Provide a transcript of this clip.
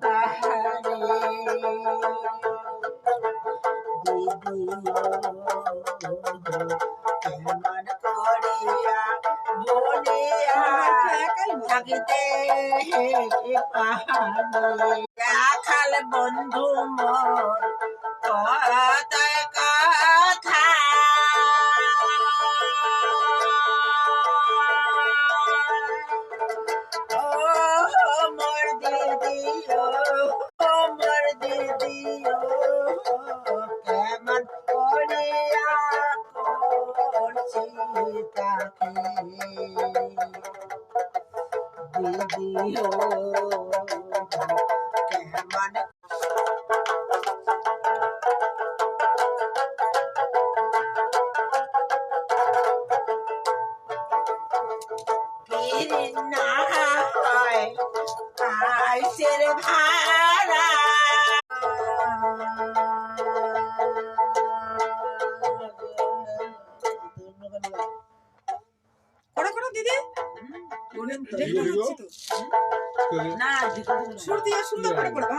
তাহারে দিদি কেমন করিয়া বলিয়া থাকিতে পাহাড়ে রাখাল বন্ধু মোর কত কথা ও মোর দিদি ও মোর দিদি কেমন করিয়া করছি তাকে দিদি কেমন না হয় আইসের ভাড়া করো করো দিদি না সুর দিয়ে সুন্দর করে করবা।